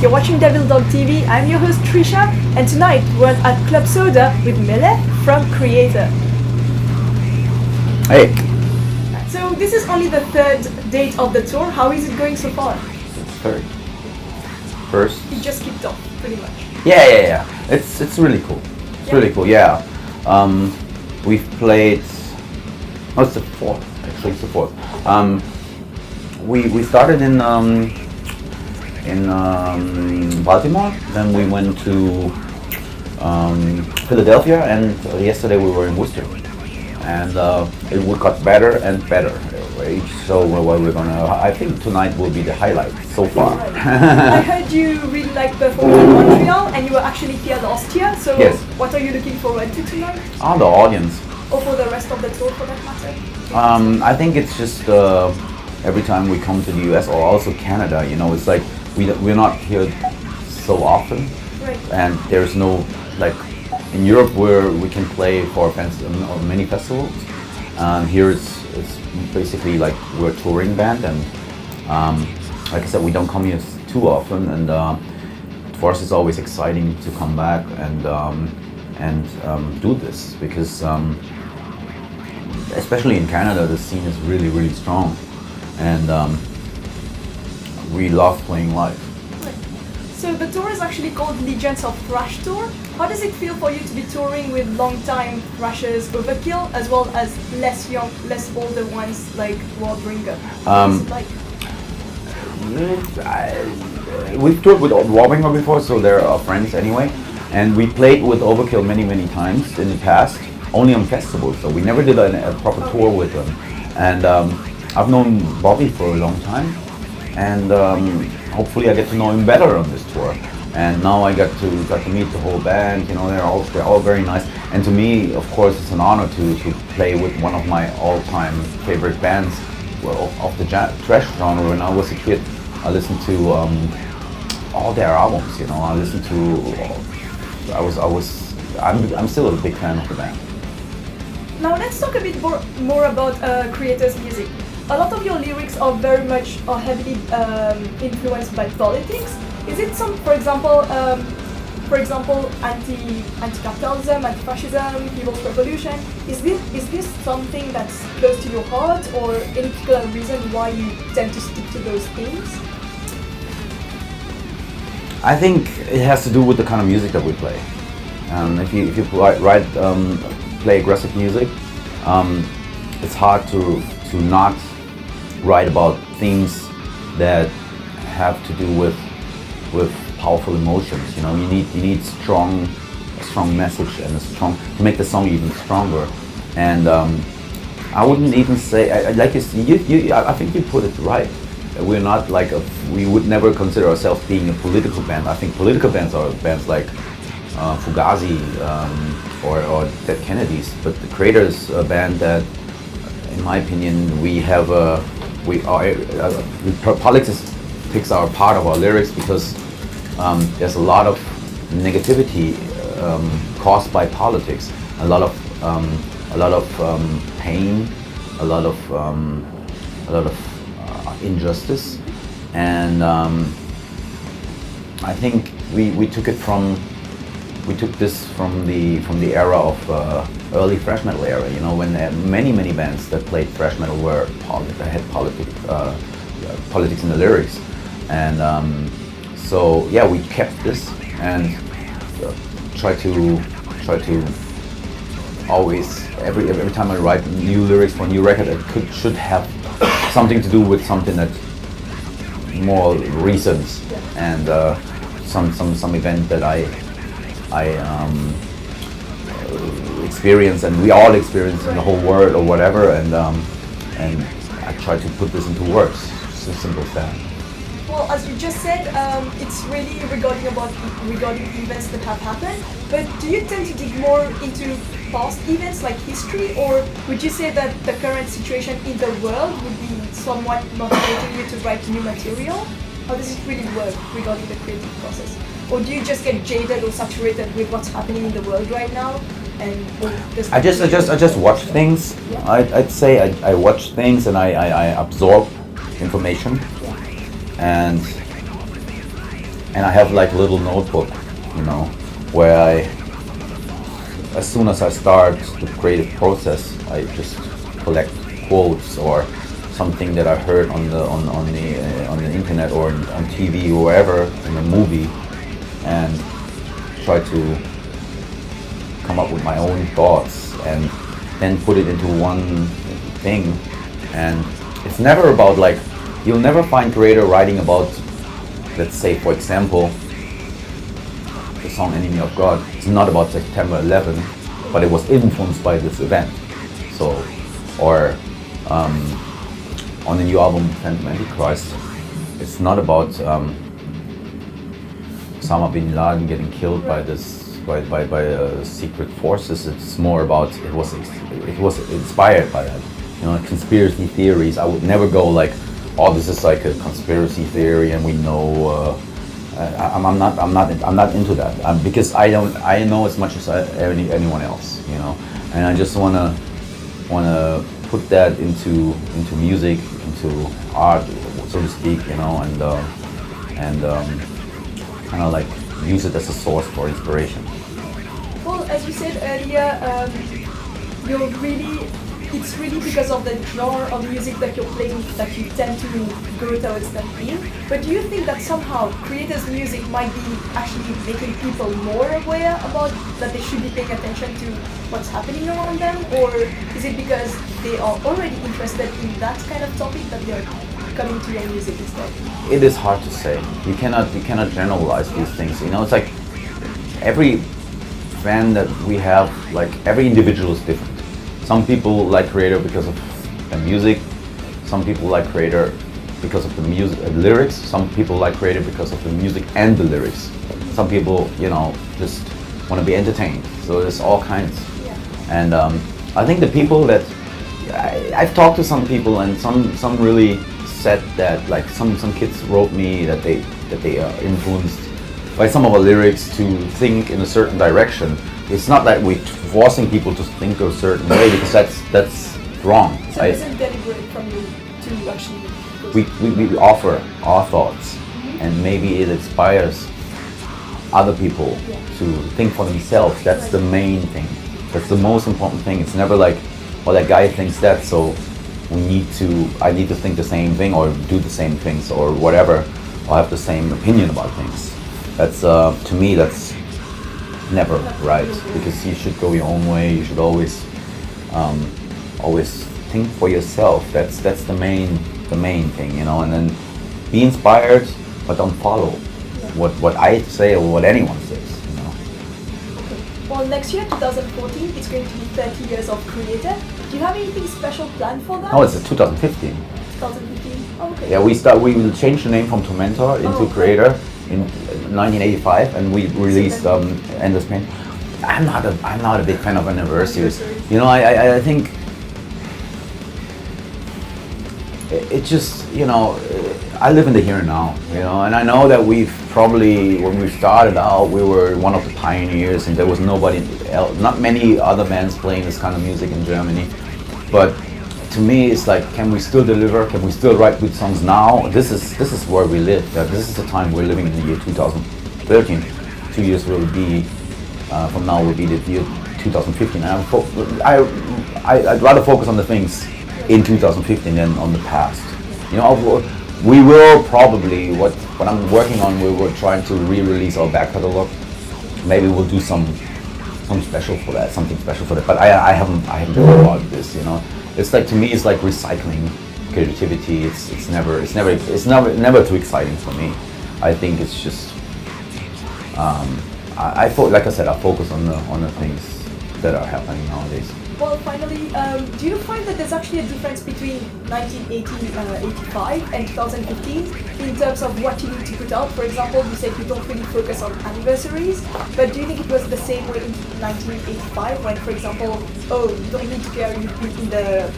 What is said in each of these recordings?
You're watching Devil Dog TV. I'm your host Trisha, and tonight we're at Club Soda with Mille from Kreator. Hey. So this is only the third date of the tour. How is it going so far? Third. First. It just kicked off, pretty much. Yeah. It's really cool. It's really cool. Yeah. We've played. Oh, it's the fourth. Actually, it's the fourth. We started in Baltimore, then we went to Philadelphia, and yesterday we were in Worcester, and it got better and better each show. We're gonna, I think tonight will be the highlight so far. I heard you really like performing in Montreal, and you were actually here last year, so yes. What are you looking forward to tonight? The audience. Or for the rest of the tour, for that matter? I think it's just every time we come to the US or also Canada, you know, it's like we're not here so often, right. And there's no, like in Europe where we can play for many festivals. Here it's basically like we're a touring band, and like I said, we don't come here too often, and for us it's always exciting to come back and do this, because especially in Canada the scene is really strong, and we love playing live. Right. So the tour is actually called Legends of Thrash Tour. How does it feel for you to be touring with long-time thrashers, Overkill, as well as less young, less older ones like Warbringer? What's it like? We've toured with Warbringer before, so they're our friends anyway, and we played with Overkill many times in the past, only on festivals, so we never did a proper tour with them. And I've known Bobby for a long time, and hopefully I get to know him better on this tour. And now I got to meet the whole band. You know, they're all very nice. And to me, of course, it's an honor to play with one of my all-time favorite bands, well, of the thrash genre. When I was a kid, I listened to all their albums. You know, I listened to. I'm still a big fan of the band. Now let's talk a bit more about Kreator's music. A lot of your lyrics are very much heavily influenced by politics. Is it some, for example, anti-cartelism, anti-fascism, people's revolution? Is this something that's close to your heart, or any particular reason why you tend to stick to those themes? I think it has to do with the kind of music that we play. If you play aggressive music, it's hard to not write about things that have to do with powerful emotions. You know, you need a strong message and to make the song even stronger. And I wouldn't even say, I think you put it right. We're not like we would never consider ourselves being a political band. I think political bands are bands like Fugazi or Dead Kennedys, but the Kreator is a band that, in my opinion, politics are part of our lyrics, because there's a lot of negativity caused by politics, a lot of pain, a lot of injustice, and I think we took it from we took this from the era of early thrash metal era. You know, when many bands that played thrash metal were had politics in the lyrics, and so yeah, we kept this and try to always every time I write new lyrics for a new record, it should have something to do with something that more recent and some event that I experience and we all experience in the whole world or whatever, and I try to put this into words. It's as simple as that. Well, as you just said, it's really regarding events that have happened. But do you tend to dig more into past events like history, or would you say that the current situation in the world would be somewhat motivating you to write new material? How does it really work regarding the creative process? Or do you just get jaded or saturated with what's happening in the world right now? And I just watch things. Yeah. I'd say I watch things and I absorb information, and I have like a little notebook, you know, where as soon as I start the creative process, I just collect quotes or something that I heard on the internet or on TV or wherever in a movie, and try to come up with my own thoughts and then put it into one thing. And it's never about like, you'll never find Kreator writing about, let's say for example, the song Enemy of God. It's not about September 11, but it was influenced by this event. So, or on the new album Phantom Antichrist, it's not about Osama bin Laden getting killed by secret forces. It's more about it was inspired by that. You know, conspiracy theories. I would never go like, oh, this is like a conspiracy theory, and we know. I'm not into that because I know as much as anyone else, you know, and I just wanna put that into music, into art, so to speak, you know, and kind of like use it as a source for inspiration. Well, as you said earlier, it's really because of the genre of music that you're playing that you tend to go towards that theme. But do you think that somehow Kreator's music might be actually making people more aware about that they should be paying attention to what's happening around them? Or is it because they are already interested in that kind of topic that they're coming to your music instead? It is hard to say. You cannot generalize these things. You know, it's like every fan that we have, like every individual is different. Some people like Kreator because of the music. Some people like Kreator because of the music, lyrics. Some people like Kreator because of the music and the lyrics. Some people, you know, just want to be entertained. So there's all kinds. Yeah. And I think the people that I've talked to some people, and some really said that, like some kids wrote me that they are influenced by some of the lyrics to think in a certain direction. It's not that we're forcing people to think a certain way, because that's wrong. So it isn't deliberate from you to actually... We offer our thoughts, and maybe it inspires other people to think for themselves. That's the main thing. That's the most important thing. It's never like, well, that guy thinks that, so I need to think the same thing or do the same things or whatever, or have the same opinion about things. That's to me, that's never right, because you should go your own way. You should always think for yourself. That's the main thing, you know. And then be inspired, but don't follow what I say or what anyone says, you know. Okay. Well, next year, 2014, it's going to be 30 years of Kreator. Do you have anything special planned for that? No, it's 2015. 2015. Oh, okay. Yeah, we will change the name from Tormentor into Kreator in 1985, and we released Endless Pain. I'm not a big fan of anniversaries. You know, I think it just, you know, I live in the here and now, you know, and I know that we've probably, when we started out, we were one of the pioneers, and there was nobody else, not many other bands playing this kind of music in Germany. But to me, it's like, can we still deliver? Can we still write good songs now? This is where we live. This is the time we're living in the year 2013. 2 years will be from now will be the year 2015. And I'd rather focus on the things in 2015 than on the past. You know, we will probably, what I'm working on, we were trying to re-release our back catalog. Maybe we'll do something special for that. But I haven't thought about this. You know, it's like, to me, it's like recycling creativity. It's never too exciting for me. I think it's just like I said, I focus on the things that are happening nowadays. Well, finally, do you find that there's actually a difference between 1985 and 2015 in terms of what you need to put out? For example, you said you don't really focus on anniversaries, but do you think it was the same way in 1985 when, for example, you don't need to care, you've been in the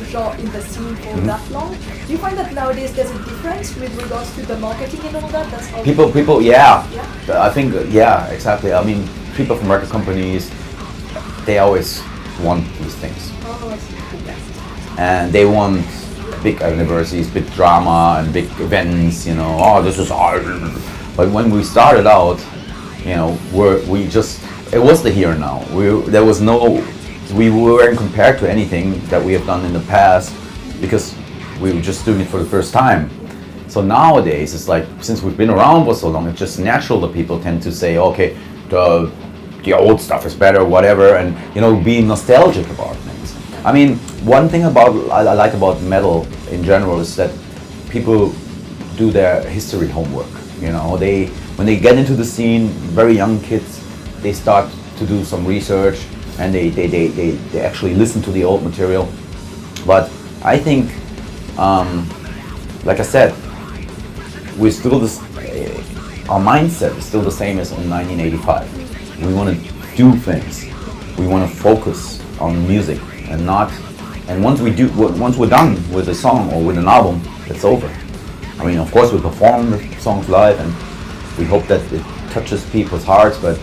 genre, in the scene for that long? Do you find that nowadays there's a difference with regards to the marketing and all that? That's how people, yeah. I think, yeah, exactly. I mean, people from record companies, they always want these things. Oh, I see. And they want big anniversaries, big drama and big events, you know, oh, this is art. But when we started out, you know, it was the here and now. We weren't compared to anything that we have done in the past because we were just doing it for the first time. So nowadays, it's like, since we've been around for so long, it's just natural that people tend to say, okay, the old stuff is better, whatever, and, you know, being nostalgic about things. I mean, one thing I like about metal in general is that people do their history homework. You know, when they get into the scene, very young kids, they start to do some research and they actually listen to the old material. But I think, like I said, we're still our mindset is still the same as in 1985. We want to do things. We want to focus on music and once we're done with a song or with an album, it's over. I mean, of course, we perform the songs live and we hope that it touches people's hearts, but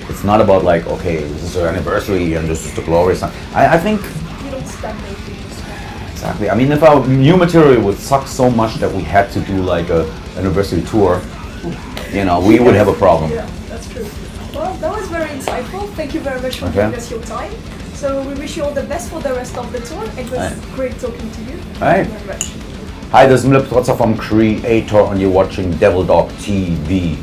it's not about like, okay, this is our anniversary and this is the glorious song. I think You don't stagnate. exactly. I mean, if our new material would suck so much that we had to do like a anniversary tour, you know, we would have a problem. Yeah, that's true. Well, that was very insightful. Thank you very much for giving us your time. So we wish you all the best for the rest of the tour. It was great talking to you. Right. Thank you very much. Hi, this is Mille Petrozza from Kreator and you're watching Devil Dog TV.